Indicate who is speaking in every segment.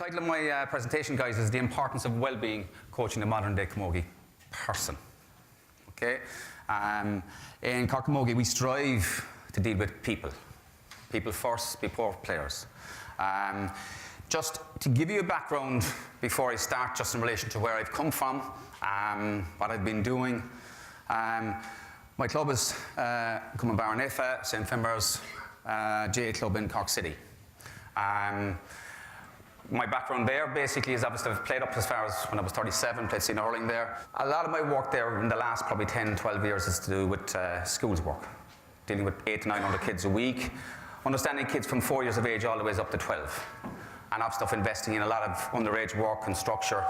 Speaker 1: title of my presentation, guys, is The Importance of Wellbeing Coaching the Modern Day Camogie Person. Okay? In CAMOGIE, we strive to deal with people. People first, before players. Just to give you a background before I start, just in relation to where I've come from, what I've been doing. My club is Cumman Baronifa, St. Finbarr's GA club in Cork City. My background there basically is obviously I've played up as far as when I was 37, played senior hurling there. A lot of my work there in the last probably 10, 12 years is to do with schools work, dealing with 800 to 900 kids a week, understanding kids from 4 years of age all the way up to 12. And I've stuff investing in a lot of underage work and structure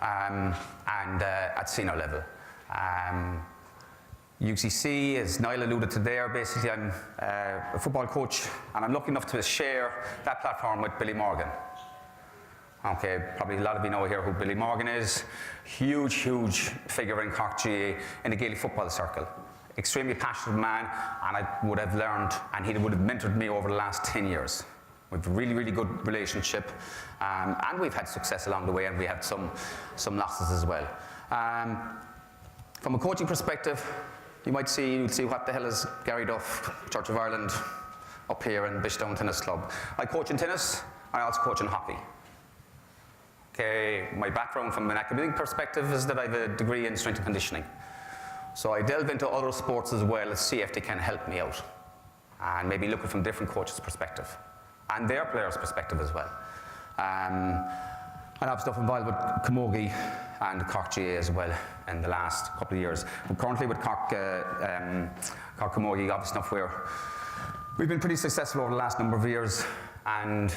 Speaker 1: and at senior level. UCC, as Niall alluded to there, basically I'm a football coach and I'm lucky enough to share that platform with Billy Morgan. Okay, probably a lot of you know here who Billy Morgan is. Huge, huge figure in Cork GA in the Gaelic football circle. Extremely passionate man, and I would have learned, and he would have mentored me over the last 10 years. We've a really, really good relationship, and we've had success along the way, and we had some losses as well. From a coaching perspective, you'd see what the hell is Gary Duff, Church of Ireland, up here in Bishdown Tennis Club. I coach in tennis, I also coach in hockey. Okay, my background from an academic perspective is that I have a degree in strength and conditioning. So I delve into other sports as well to see if they can help me out. And maybe looking from different coaches' perspective. And their players' perspective as well. And I've stuff involved with Camogie and Cork GA as well in the last couple of years. But currently with Cork Camogie, obviously enough where we've been pretty successful over the last number of years. And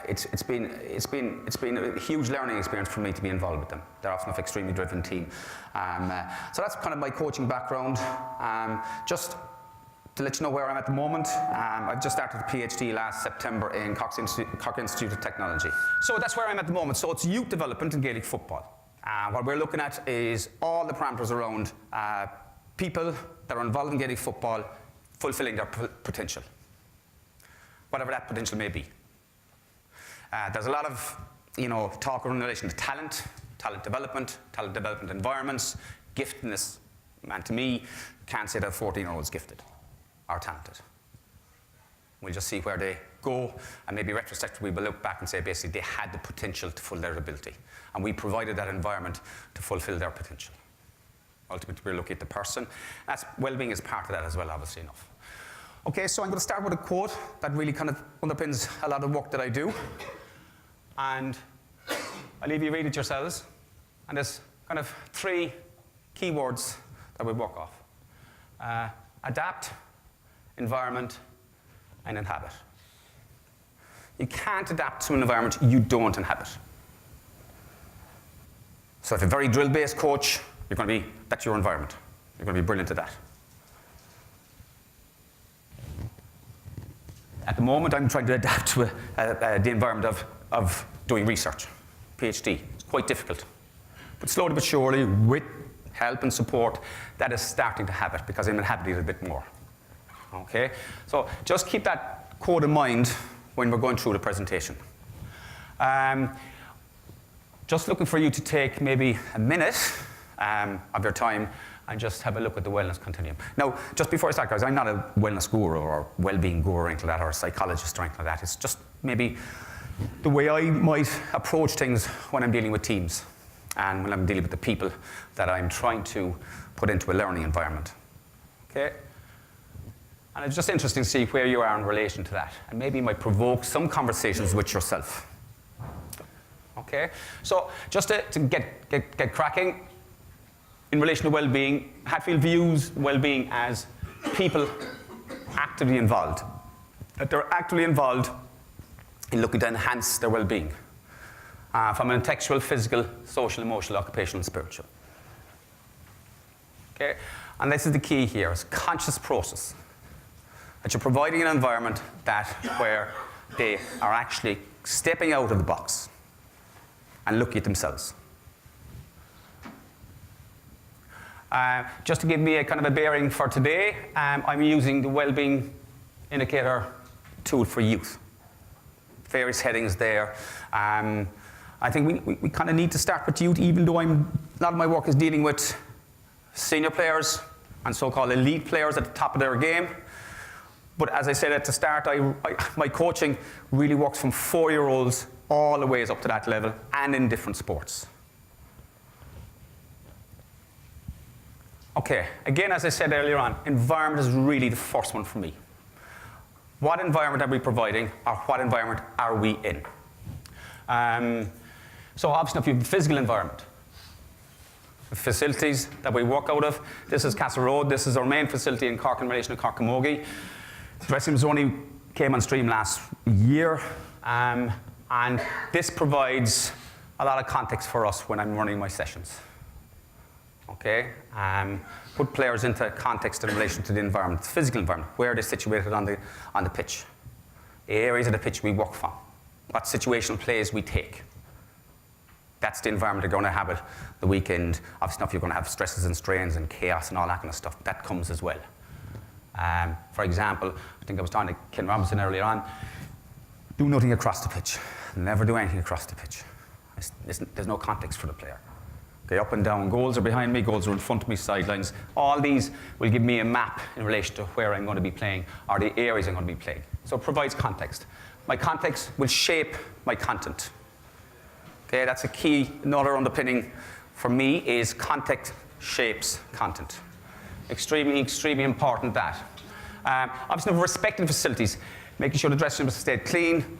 Speaker 1: it's been a huge learning experience for me to be involved with them. They're often an extremely driven team. So that's kind of my coaching background. Just to let you know where I'm at the moment, I've just started a PhD last September in Cork Institute of Technology. So that's where I'm at the moment. So it's youth development in Gaelic football. What we're looking at is all the parameters around people that are involved in Gaelic football fulfilling their potential, whatever that potential may be. There's a lot of talk in relation to talent development environments, giftedness. And to me, can't say that 14-year-olds gifted or talented. We'll just see where they go, and maybe retrospectively we'll look back and say basically they had the potential to fulfill their ability, and we provided that environment to fulfill their potential. Ultimately, we're looking at the person. That's well-being is part of that as well, obviously enough. Okay, so I'm going to start with a quote that really kind of underpins a lot of work that I do. And I'll leave you read it yourselves. And there's kind of 3 keywords that we work off. Adapt, environment, and inhabit. You can't adapt to an environment you don't inhabit. So if you're a very drill-based coach, that's your environment. You're going to be brilliant at that. At the moment, I'm trying to adapt to the environment of doing research, PhD. It's quite difficult. But slowly but surely, with help and support, that is starting to happen because I'm inhabiting it a bit more. Okay? So just keep that quote in mind when we're going through the presentation. Just looking for you to take maybe a minute of your time and just have a look at the wellness continuum. Now, just before I start, guys, I'm not a wellness guru or well-being guru or anything like that, or a psychologist or anything like that. It's just maybe the way I might approach things when I'm dealing with teams and when I'm dealing with the people that I'm trying to put into a learning environment. Okay? And it's just interesting to see where you are in relation to that. And maybe it might provoke some conversations with yourself. Okay? So just to get cracking, in relation to well-being, Hatfield views well-being as people actively involved. That they're actively involved in looking to enhance their well-being from an intellectual, physical, social, emotional, occupational, and spiritual. Okay? And this is the key here, is conscious process. That you're providing an environment where they are actually stepping out of the box and looking at themselves. Just to give me a kind of a bearing for today, I'm using the Wellbeing Indicator tool for youth. various headings there. I think we kind of need to start with youth, even though a lot of my work is dealing with senior players and so-called elite players at the top of their game. But as I said at the start, my coaching really works from 4-year-olds all the ways up to that level and in different sports. Okay, again, as I said earlier on, environment is really the first one for me. What environment are we providing, or what environment are we in? So obviously, if you have a physical environment, the facilities that we work out of, this is Castle Road, this is our main facility in Cork in relation to Cork CAMOGIE. Dressing rooms only came on stream last year, and this provides a lot of context for us when I'm running my sessions. Okay, put players into context in relation to the environment, the physical environment, where they're situated on the pitch, the areas of the pitch we work from, what situational plays we take. That's the environment they're going to have it the weekend. Obviously, you're going to have stresses and strains and chaos and all that kind of stuff. That comes as well. For example, I think I was talking to Ken Robinson earlier on. Do nothing across the pitch. Never do anything across the pitch. There's no context for the player. Okay, up and down. Goals are behind me. Goals are in front of me. Sidelines. All these will give me a map in relation to where I'm going to be playing or the areas I'm going to be playing. So it provides context. My context will shape my content. Okay, that's a key. Another underpinning for me is context shapes content. Extremely, extremely important that. Obviously, respecting facilities, making sure the dressing rooms stay clean,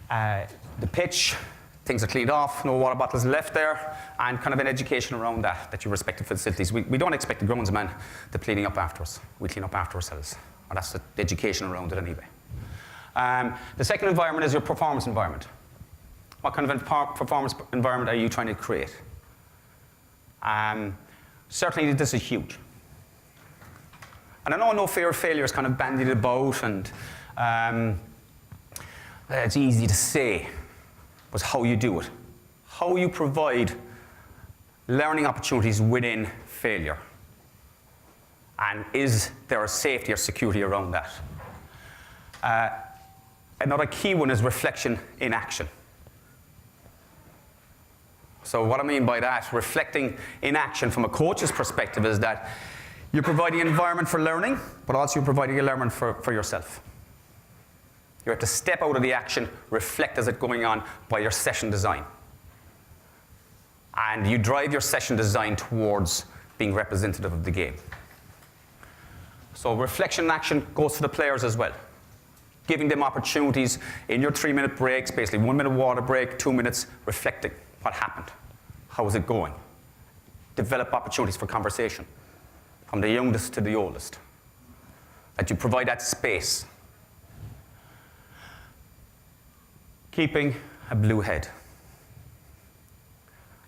Speaker 1: the pitch, things are cleaned off, no water bottles left there, and kind of an education around that you respect the facilities. We don't expect the groundsman to cleaning up after us. We clean up after ourselves. Or that's the education around it anyway. The second environment is your performance environment. What kind of performance environment are you trying to create? Certainly, this is huge. And I know no fear of failure is kind of bandied about, and it's easy to say, but how you do it. How you provide learning opportunities within failure. And is there a safety or security around that? Another key one is reflection in action. So what I mean by that, reflecting in action from a coach's perspective, is that you're providing an environment for learning, but also you're providing a learning for yourself. You have to step out of the action, reflect as it's going on by your session design. And you drive your session design towards being representative of the game. So reflection and action goes to the players as well. Giving them opportunities in your 3-minute breaks, basically 1 minute water break, 2 minutes, reflecting. What happened? How is it going? Develop opportunities for conversation from the youngest to the oldest. That you provide that space. Keeping a blue head.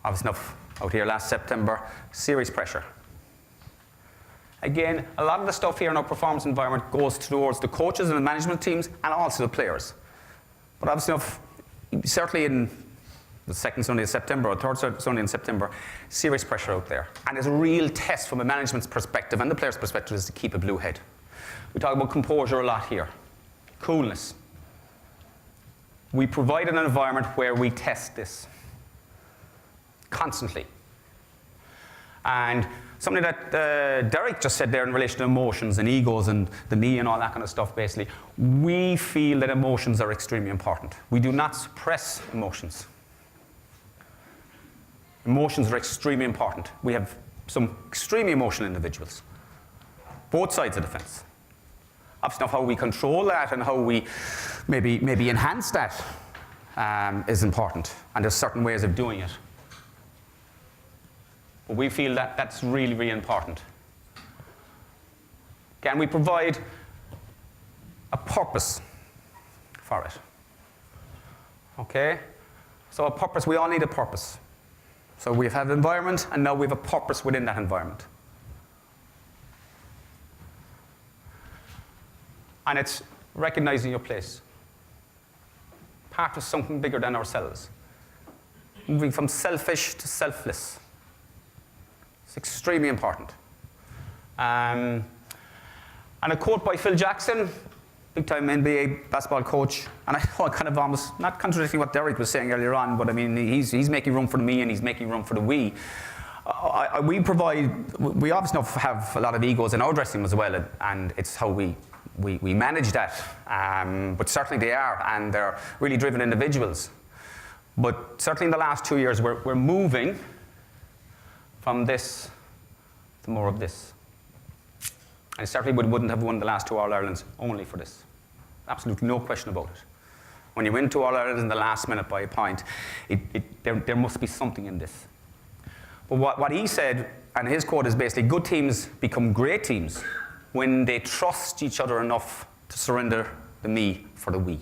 Speaker 1: Obviously enough out here last September, serious pressure. Again, a lot of the stuff here in our performance environment goes towards the coaches and the management teams and also the players. But obviously enough, certainly in the second Sunday of September or third Sunday in September, serious pressure out there. And there's a real test from a management's perspective and the player's perspective is to keep a blue head. We talk about composure a lot here. Coolness. We provide an environment where we test this constantly. And something that Derek just said there in relation to emotions and egos and the me and all that kind of stuff, basically, we feel that emotions are extremely important. We do not suppress emotions. Emotions are extremely important. We have some extremely emotional individuals. Both sides of the fence. Obviously, how we control that and how we maybe enhance that is important. And there's certain ways of doing it. But we feel that that's really, really important. Can we provide a purpose for it? Okay? So a purpose, we all need a purpose. So we've had an environment, and now we have a purpose within that environment. And it's recognizing your place. Part of something bigger than ourselves. Moving from selfish to selfless. It's extremely important. And a quote by Phil Jackson, big-time NBA basketball coach, and I know I kind of almost, not contradicting what Derek was saying earlier on, but I mean, he's making room for the me and he's making room for the we. We obviously have a lot of egos in our dressing room as well, and it's how we manage that. But certainly they are, and they're really driven individuals. But certainly in the last 2 years, we're moving from this to more of this. And certainly we wouldn't have won the last 2 All-Irelands only for this. Absolutely no question about it. When you win 2 All-Irelands in the last minute by a point, there must be something in this. But what he said, and his quote is basically, good teams become great teams when they trust each other enough to surrender the me for the we.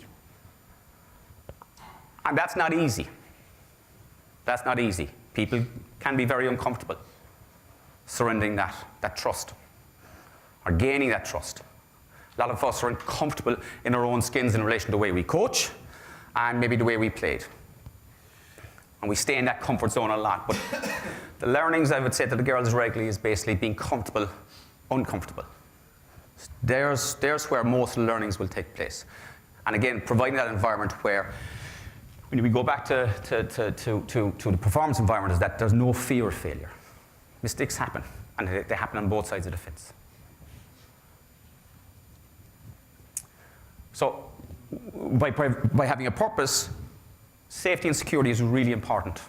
Speaker 1: And that's not easy. That's not easy. People can be very uncomfortable surrendering that trust, or gaining that trust. A lot of us are uncomfortable in our own skins in relation to the way we coach and maybe the way we played. And we stay in that comfort zone a lot. But the learnings I would say to the girls regularly is basically being comfortable, uncomfortable. There's where most of the learnings will take place. And again, providing that environment where, when we go back to the performance environment, is that there's no fear of failure. Mistakes happen, and they happen on both sides of the fence. So by having a purpose, safety and security is really important.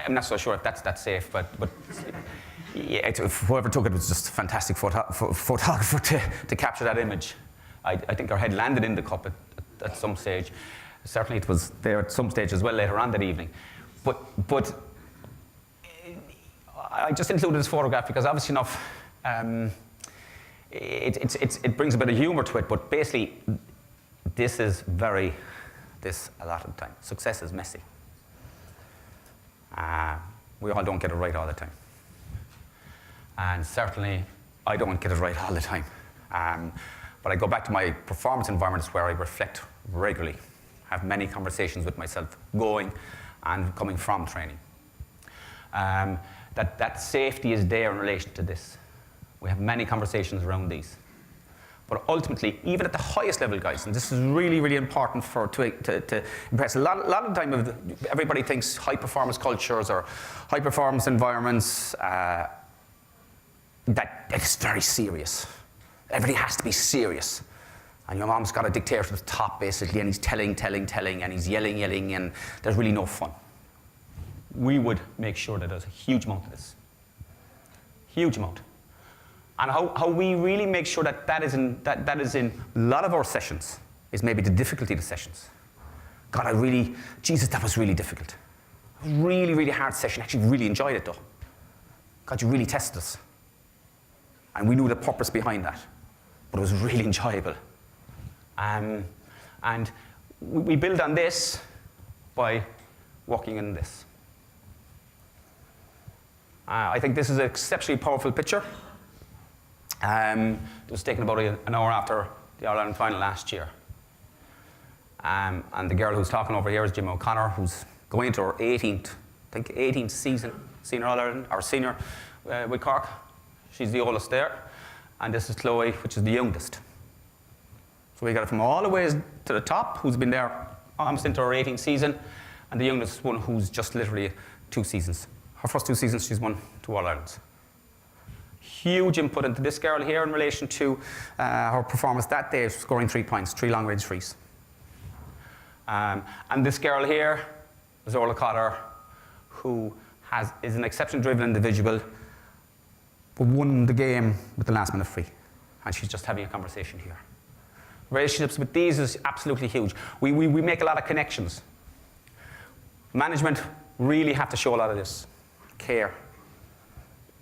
Speaker 1: I'm not so sure if that's that safe, but yeah, whoever took it was just a fantastic photographer to capture that image. I think our head landed in the cup at some stage. Certainly it was there at some stage as well later on that evening. But I just included this photograph because obviously enough, it brings a bit of humor to it, but basically this is a lot of the time. Success is messy. We all don't get it right all the time. And certainly I don't get it right all the time. But I go back to my performance environments where I reflect regularly, have many conversations with myself going and coming from training. That safety is there in relation to this. We have many conversations around these. But ultimately, even at the highest level, guys, and this is really, really important to impress. A lot of the time, everybody thinks high-performance cultures or high-performance environments, that it's very serious. Everything has to be serious. And your mom's got a dictator from the top, basically, and he's telling, and he's yelling, and there's really no fun. We would make sure that there's a huge amount of this. Huge amount. And how we really make sure that is in a lot of our sessions is maybe the difficulty of the sessions. God, Jesus, that was really difficult. Really, really hard session. Actually really enjoyed it though. God, you really tested us. And we knew the purpose behind that. But it was really enjoyable. And we build on this by working in this. I think this is an exceptionally powerful picture. It was taken about an hour after the All-Ireland final last year. And the girl who's talking over here is Jim O'Connor, who's going into her 18th season, senior All-Ireland, or senior with Cork. She's the oldest there. And this is Chloe, which is the youngest. So we got it from all the way to the top, who's been there almost into her 18th season, and the youngest one who's just literally 2 seasons. Her first 2 seasons, she's won 2 All-Irelands. Huge input into this girl here in relation to her performance that day, scoring 3 points, 3 long-range threes. And this girl here is Orla Cotter, who is an exception-driven individual, but won the game with the last-minute free. And she's just having a conversation here. Relationships with these is absolutely huge. We make a lot of connections. Management really have to show a lot of this. Care.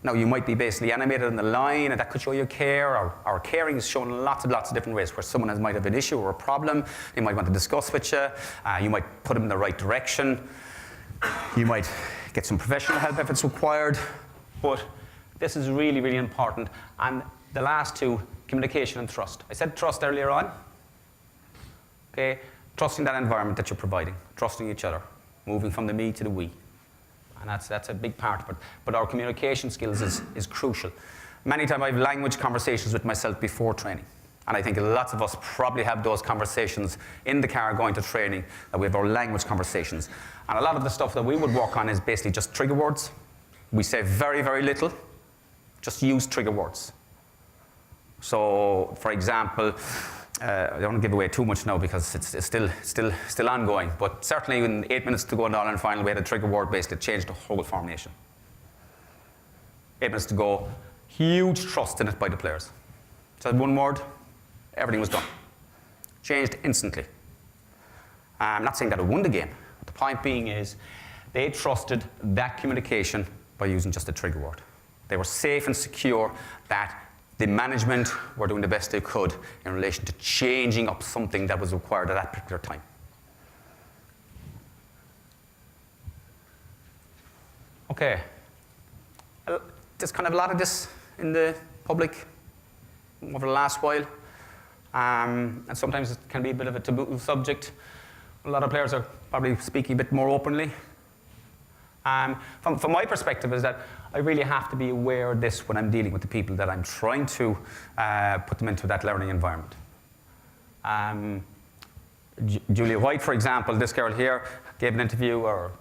Speaker 1: Now, you might be basically animated on the line, and that could show you care, or caring is shown in lots and lots of different ways, where someone might have an issue or a problem, they might want to discuss with you, you might put them in the right direction, you might get some professional help if it's required, but this is really, really important. And the last 2, communication and trust. I said trust earlier on, okay? Trusting that environment that you're providing, trusting each other, moving from the me to the we. And that's a big part, but our communication skills is crucial. Many times I have language conversations with myself before training. And I think lots of us probably have those conversations in the car going to training, that we have our language conversations. And a lot of the stuff that we would work on is basically just trigger words. We say very, very little, just use trigger words. So, for example, I don't want to give away too much now because it's still ongoing, but certainly in 8 minutes to go in the All-Ireland final, we had a trigger word basically changed the whole formation. 8 minutes to go, huge trust in it by the players. So one word, everything was done. Changed instantly. I'm not saying that it won the game. The point being is they trusted that communication by using just a trigger word. They were safe and secure that the management were doing the best they could in relation to changing up something that was required at that particular time. Okay. There's kind of a lot of this in the public over the last while. And sometimes it can be a bit of a taboo subject. A lot of players are probably speaking a bit more openly. From my perspective is that I really have to be aware of this when I'm dealing with the people that I'm trying to put them into that learning environment. Julia White, for example, this girl here, gave an interview or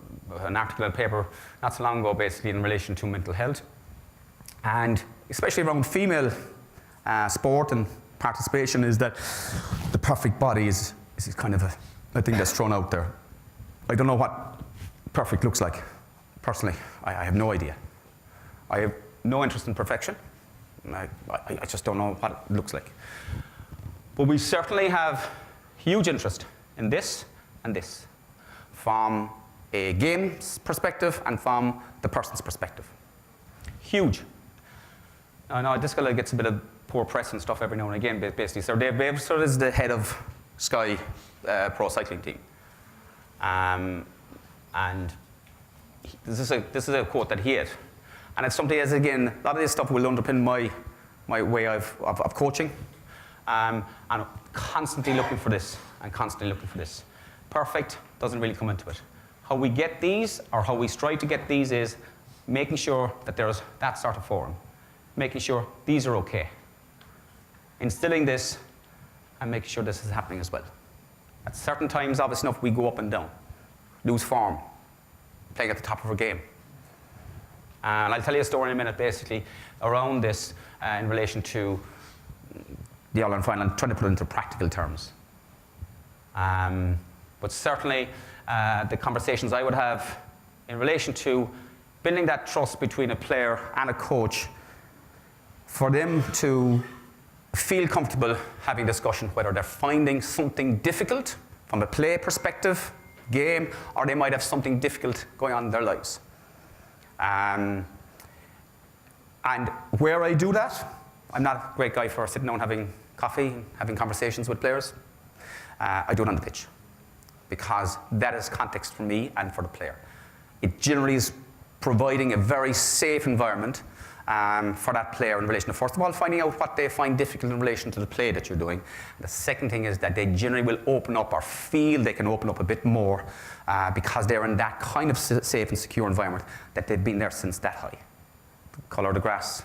Speaker 1: an article in a paper not so long ago basically in relation to mental health. And especially around female sport and participation is that the perfect body is kind of a thing that's thrown out there. I don't know what perfect looks like. Personally, I have no idea. I have no interest in perfection. I just don't know what it looks like. But we certainly have huge interest in this and this, from a game's perspective and from the person's perspective. Huge. I know this guy gets a bit of poor press and stuff every now and again, basically. So Dave Babersford is the head of Sky Pro Cycling Team. And this is a quote that he had. And it's something, as again, a lot of this stuff will underpin my way of coaching. And I'm constantly looking for this, and constantly looking for this. Perfect doesn't really come into it. How we get these, or how we strive to get these, is making sure that there's that sort of forum. Making sure these are okay. Instilling this, and making sure this is happening as well. At certain times, obviously enough, we go up and down. Lose form. Playing at the top of our game. And I'll tell you a story in a minute, basically, around this in relation to the All-Ireland final, and trying to put it into practical terms. But certainly, the conversations I would have in relation to building that trust between a player and a coach, for them to feel comfortable having discussion whether they're finding something difficult from a play perspective, game, or they might have something difficult going on in their lives. And where I do that, I'm not a great guy for sitting down having coffee and having conversations with players. I do it on the pitch, because that is context for me and for the player. It generally is providing a very safe environment for that player in relation to, first of all, finding out what they find difficult in relation to the play that you're doing. And the second thing is that they generally will open up, or feel they can open up a bit more, because they're in that kind of safe and secure environment that they've been there since that high. The colour of the grass,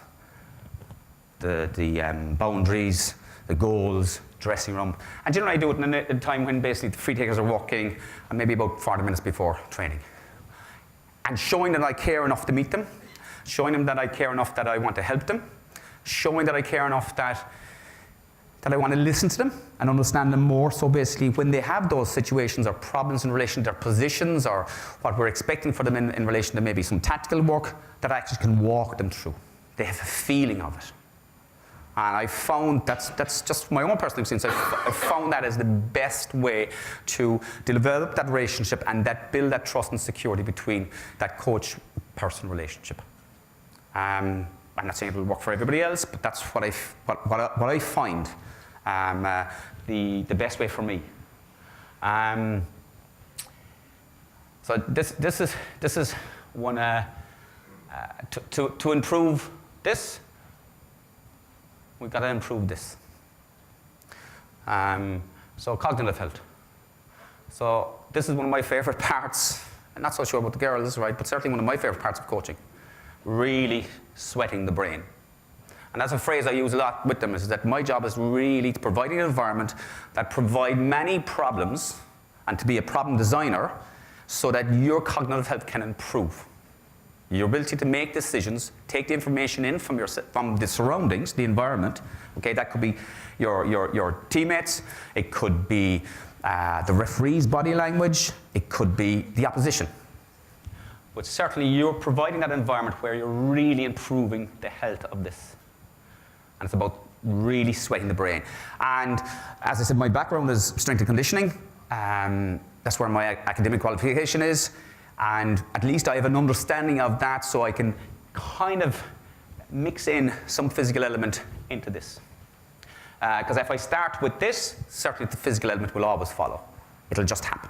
Speaker 1: the boundaries, the goals, dressing room. And generally I do it in a time when basically the free takers are walking, and maybe about 40 minutes before training. And showing that I care enough to meet them, showing them that I care enough that I want to help them, showing that I care enough that I want to listen to them and understand them more. So basically, when they have those situations or problems in relation to their positions or what we're expecting for them in relation to maybe some tactical work, that I actually can walk them through. They have a feeling of it. And I found that's just my own personal experience. I found that as the best way to develop that relationship and that build that trust and security between that coach-person relationship. I'm not saying it will work for everybody else, but that's what I find the best way for me. So this is one to improve this. We've got to improve this. So cognitive health. So this is one of my favorite parts. I'm not so sure about the girls, right? But certainly one of my favorite parts of coaching. Really sweating the brain. And that's a phrase I use a lot with them, is that my job is really to provide an environment that provides many problems and to be a problem designer so that your cognitive health can improve. Your ability to make decisions, take the information in from the surroundings, the environment. Okay, that could be your teammates, it could be the referee's body language, it could be the opposition. But certainly you're providing that environment where you're really improving the health of this. And it's about really sweating the brain. And as I said, my background is strength and conditioning. That's where my academic qualification is. And at least I have an understanding of that, so I can kind of mix in some physical element into this. Because if I start with this, certainly the physical element will always follow. It'll just happen.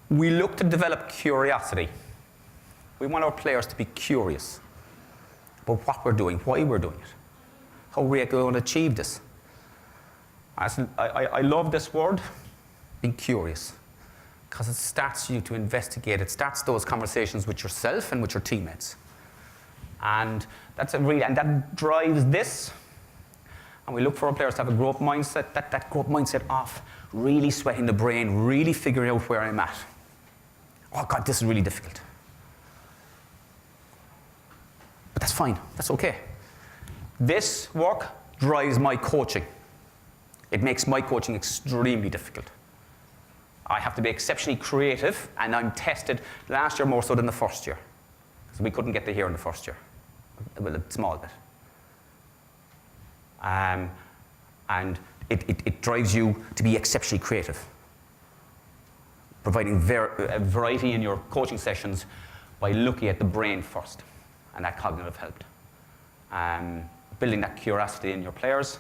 Speaker 1: We look to develop curiosity. We want our players to be curious about what we're doing, why we're doing it, how we're going to achieve this. I love this word, being curious, because it starts you to investigate. It starts those conversations with yourself and with your teammates. And and that drives this. And we look for our players to have a growth mindset, that growth mindset of really sweating the brain, really figuring out where I'm at. Oh God, this is really difficult. But that's fine, that's okay. This work drives my coaching. It makes my coaching extremely difficult. I have to be exceptionally creative, and I'm tested last year more so than the first year. Because we couldn't get to here in the first year. Well, a small bit. And it drives you to be exceptionally creative. Providing a variety in your coaching sessions by looking at the brain first. And that cognitive health. Building that curiosity in your players.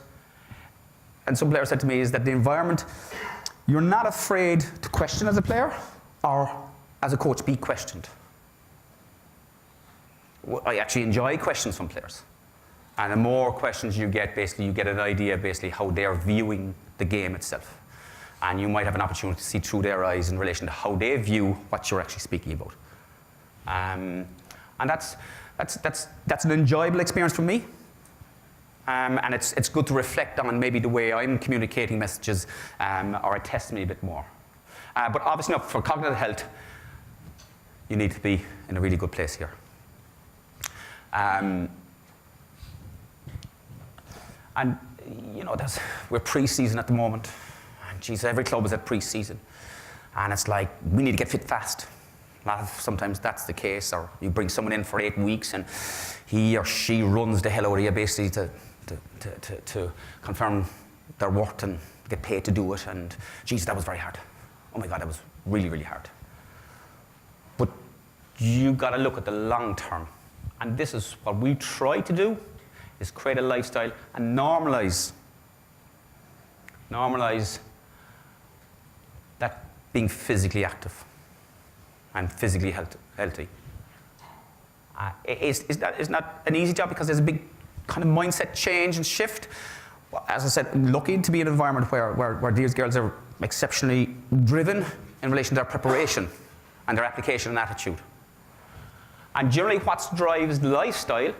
Speaker 1: And some players said to me is that the environment, you're not afraid to question as a player or as a coach be questioned. I actually enjoy questions from players. And the more questions you get, basically you get an idea basically how they're viewing the game itself. And you might have an opportunity to see through their eyes in relation to how they view what you're actually speaking about. And that's an enjoyable experience for me. And it's good to reflect on maybe the way I'm communicating messages, or it tests me a bit more. But obviously, for cognitive health, you need to be in a really good place here. And you know, we're pre-season at the moment. And geez, every club is at pre-season. And it's like, we need to get fit fast. Sometimes that's the case, or you bring someone in for 8 weeks and he or she runs the hell out of you basically to confirm their worth and get paid to do it. And geez, that was very hard. Oh my God, that was really, really hard. But you got to look at the long term. And this is what we try to do, is create a lifestyle and normalize that being physically active and physically healthy. It's not an easy job because there's a big kind of mindset change and shift. Well, as I said, lucky to be in an environment where these girls are exceptionally driven in relation to their preparation and their application and attitude. And generally what drives lifestyle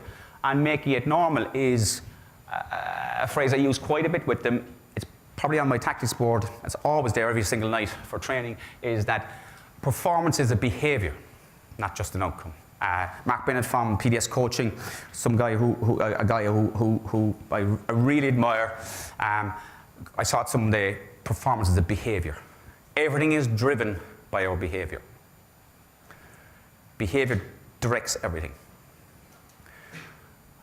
Speaker 1: and making it normal is a phrase I use quite a bit with them. It's probably on my tactics board. It's always there every single night for training, is that performance is a behavior, not just an outcome. Mark Bennett from PDS Coaching, a guy who I really admire. I saw it someday, performance is a behavior. Everything is driven by our behavior. Behavior directs everything.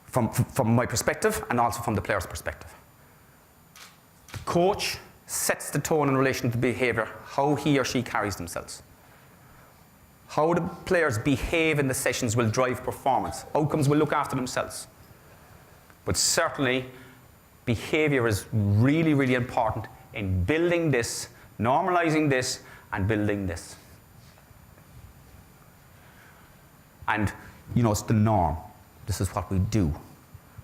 Speaker 1: From my perspective and also from the player's perspective. The coach sets the tone in relation to behavior, how he or she carries themselves. How the players behave in the sessions will drive performance. Outcomes will look after themselves. But certainly, behavior is really, really important in building this, normalizing this, and building this. And, you know, it's the norm. This is what we do.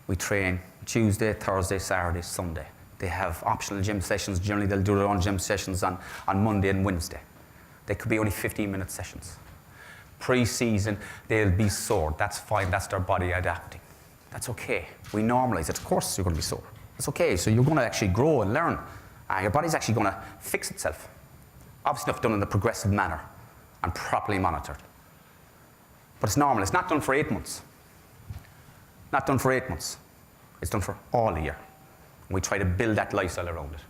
Speaker 1: We train Tuesday, Thursday, Saturday, Sunday. They have optional gym sessions. Generally, they'll do their own gym sessions on Monday and Wednesday. They could be only 15-minute sessions. Pre-season, they'll be sore. That's fine. That's their body adapting. That's okay. We normalize it. Of course you're going to be sore. It's okay. So you're going to actually grow and learn. Your body's actually going to fix itself. Obviously if done in a progressive manner and properly monitored. But it's normal. It's not done for 8 months. Not done for 8 months. It's done for all a year. And we try to build that lifestyle around it.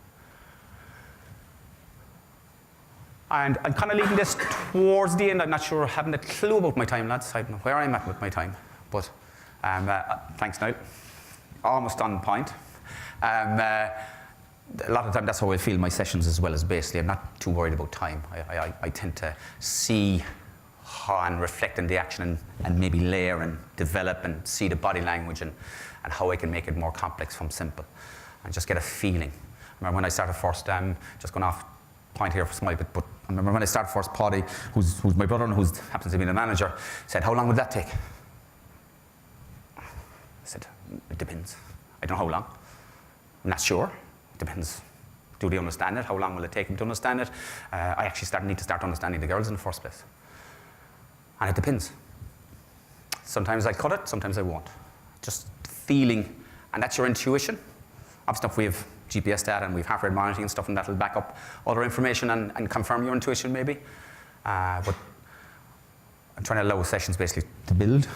Speaker 1: And I'm kind of leaving this towards the end. I'm not sure, I haven't a clue about my time, lads. I don't know where I'm at with my time. But thanks, Niall. Almost on point. A lot of the time, that's how I feel my sessions as well, as basically I'm not too worried about time. I tend to see and reflect on the action and maybe layer and develop and see the body language and how I can make it more complex from simple and just get a feeling. I remember when I started first, just going off point here for a small bit, but I remember when I started first, Paddy, who's my brother and who happens to be the manager, said, how long would that take? I said, it depends. I don't know how long. I'm not sure. It depends. Do they understand it? How long will it take them to understand it? I actually need to start understanding the girls in the first place. And it depends. Sometimes I cut it, sometimes I won't. Just feeling, and that's your intuition. Obviously, if we have GPS data and we have heart rate monitoring and stuff, and that'll back up other information and confirm your intuition maybe. But I'm trying to allow sessions basically to build.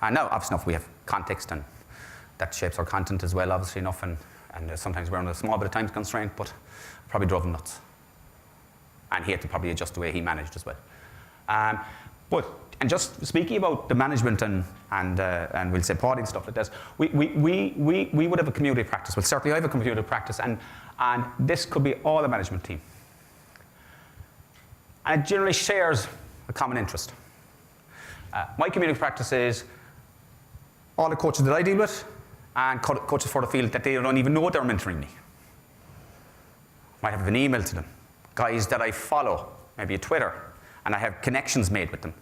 Speaker 1: And now, obviously enough, we have context and that shapes our content as well, obviously enough, and sometimes we're under a small bit of time constraint, but probably drove him nuts. And he had to probably adjust the way he managed as well. And just speaking about the management and we'll say party and stuff like this, we would have a community practice. Well, certainly I have a community practice, and this could be all the management team. And it generally shares a common interest. My community practice is all the coaches that I deal with and coaches for the field that they don't even know they're mentoring me. Might have an email to them. Guys that I follow, maybe a Twitter, and I have connections made with them.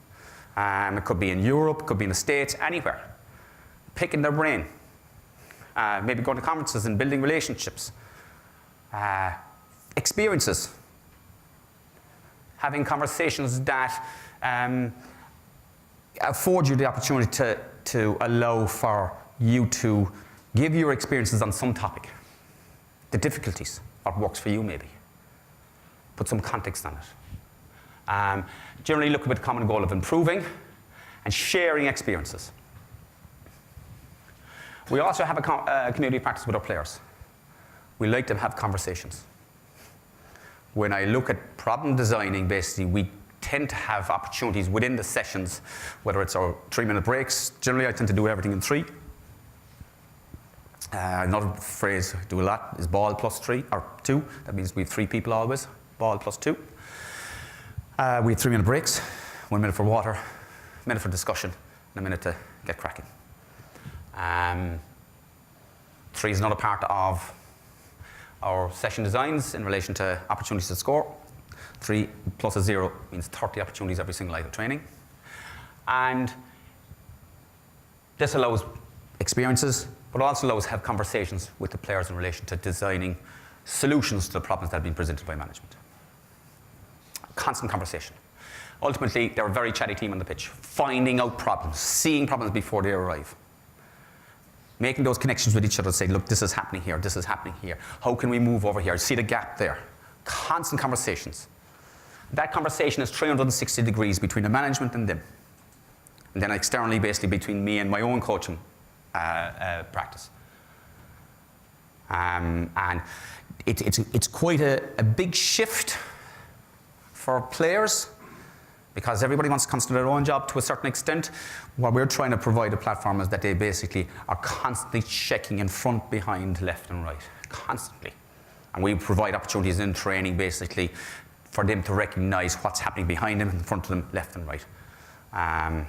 Speaker 1: It could be in Europe, it could be in the States, anywhere. Picking their brain. Maybe going to conferences and building relationships. Experiences. Having conversations that afford you the opportunity to allow for you to give your experiences on some topic. The difficulties, what works for you maybe. Put some context on it. Generally looking with the common goal of improving and sharing experiences. We also have a community practice with our players. We like to have conversations. When I look at problem designing, basically, we tend to have opportunities within the sessions, whether it's our 3-minute breaks. Generally, I tend to do everything in 3. Another phrase I do a lot is ball plus 3, or 2. That means we have 3 people always, ball plus 2. We have 3-minute breaks, 1 minute for water, 1 minute for discussion, and 1 minute to get cracking. 3 is another part of our session designs in relation to opportunities to score. 3 plus a 0 means 30 opportunities every single night of training. And this allows experiences, but also allows to have conversations with the players in relation to designing solutions to the problems that have been presented by management. Constant conversation. Ultimately, they're a very chatty team on the pitch, finding out problems, seeing problems before they arrive. Making those connections with each other, say, look, this is happening here, this is happening here. How can we move over here? See the gap there. Constant conversations. That conversation is 360 degrees between the management and them. And then externally, basically, between me and my own coaching practice. And it's quite a big shift for players, because everybody wants to concentrate on their own job to a certain extent. What we're trying to provide a platform is that they basically are constantly checking in front, behind, left and right, constantly. And we provide opportunities in training basically for them to recognize what's happening behind them, in front of them, left and right. I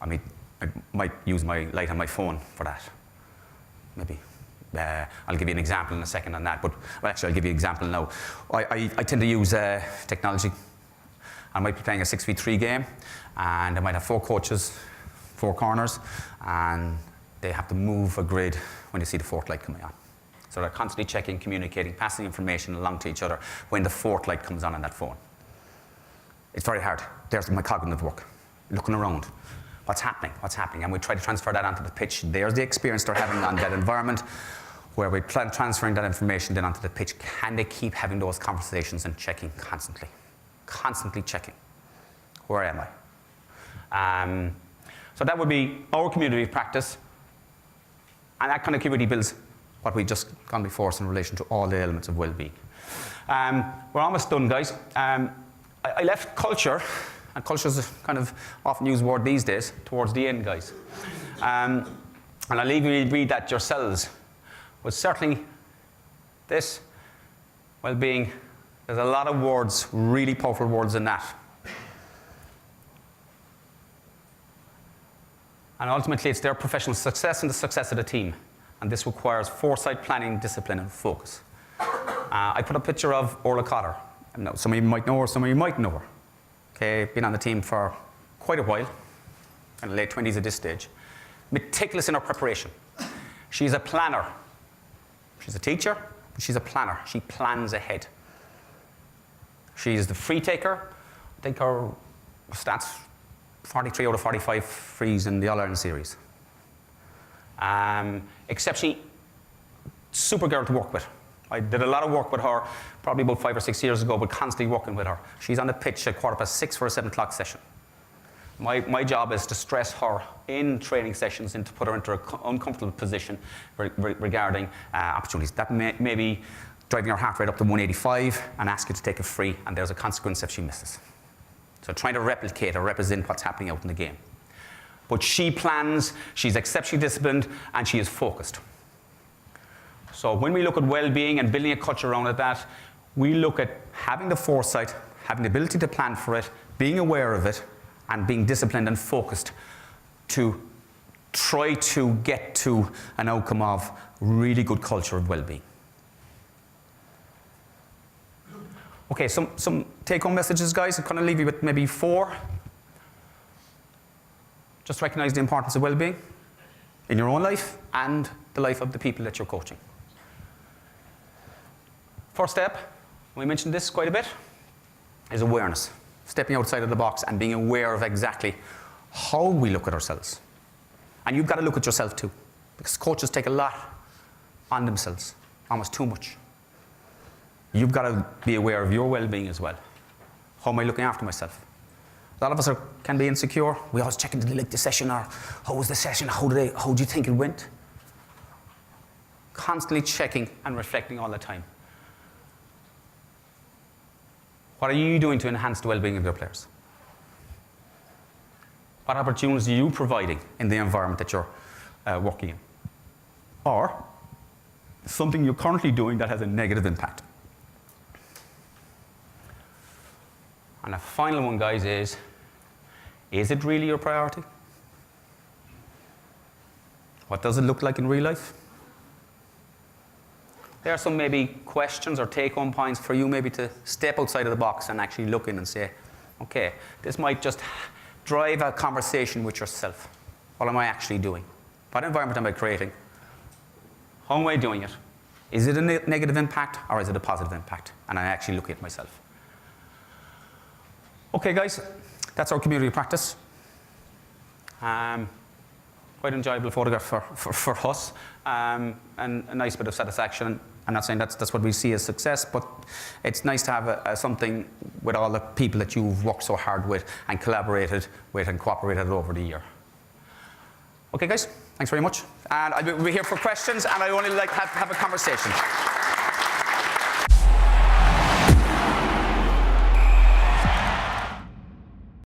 Speaker 1: mean, I might use my light on my phone for that, maybe. I'll give you an example in a second on that, but well, actually I'll give you an example now. I tend to use technology. I might be playing a 6v3 game, and I might have 4 coaches, 4 corners, and they have to move a grid when they see the 4th light coming on. So they're constantly checking, communicating, passing information along to each other when the 4th light comes on that phone. It's very hard. There's my cognitive work, looking around. what's happening, and we try to transfer that onto the pitch. There's the experience they're having on that environment, where we plan transferring that information then onto the pitch. Can they keep having those conversations and checking constantly checking, where am I? So that would be our community practice, and that kind of community builds what we just gone before us in relation to all the elements of well-being. We're almost done, guys. I left culture, and culture is a kind of often used word these days, towards the end, guys. And I'll leave you to read that yourselves. But certainly, this well-being, there's a lot of words, really powerful words in that. And ultimately, it's their professional success and the success of the team. And this requires foresight, planning, discipline, and focus. I put a picture of Orla Cotter. Now, some of you might know her, some of you might know her. Okay, been on the team for quite a while, in the late 20s at this stage. Meticulous in her preparation. She's a planner. She's a teacher, but she's a planner. She plans ahead. She's the free taker. I think her stats, 43 out of 45 frees in the All-Ireland series. Exceptionally super girl to work with. I did a lot of work with her probably about 5 or 6 years ago, but constantly working with her. She's on the pitch at 6:15 for a 7 o'clock session. My job is to stress her in training sessions and to put her into an uncomfortable position regarding opportunities. That may be driving her heart rate up to 185 and ask her to take a free, and there's a consequence if she misses. So trying to replicate or represent what's happening out in the game. But she plans, she's exceptionally disciplined, and she is focused. So when we look at well-being and building a culture around that, we look at having the foresight, having the ability to plan for it, being aware of it, and being disciplined and focused to try to get to an outcome of really good culture of well-being. Okay, some take-home messages, guys. I'll kind of leave you with maybe 4. Just recognize the importance of well-being in your own life and the life of the people that you're coaching. First step, we mentioned this quite a bit, is awareness. Stepping outside of the box and being aware of exactly how we look at ourselves. And you've got to look at yourself too, because coaches take a lot on themselves, almost too much. You've got to be aware of your well-being as well. How am I looking after myself? A lot of us can be insecure. We always check into the session, or how was the session? How do you think it went? Constantly checking and reflecting all the time. What are you doing to enhance the well-being of your players? What opportunities are you providing in the environment that you're working in? Or something you're currently doing that has a negative impact. And the final one, guys, is it really your priority? What does it look like in real life? There are some maybe questions or take-home points for you maybe to step outside of the box and actually look in and say, okay, this might just drive a conversation with yourself. What am I actually doing? What environment am I creating? How am I doing it? Is it a negative impact or is it a positive impact? And I actually look at myself. Okay, guys, that's our community practice. Quite enjoyable photograph for us, and a nice bit of satisfaction. I'm not saying that's what we see as success, but it's nice to have something with all the people that you've worked so hard with and collaborated with and cooperated over the year. Okay, guys, thanks very much. And I'll be here for questions, and I only like to have a conversation.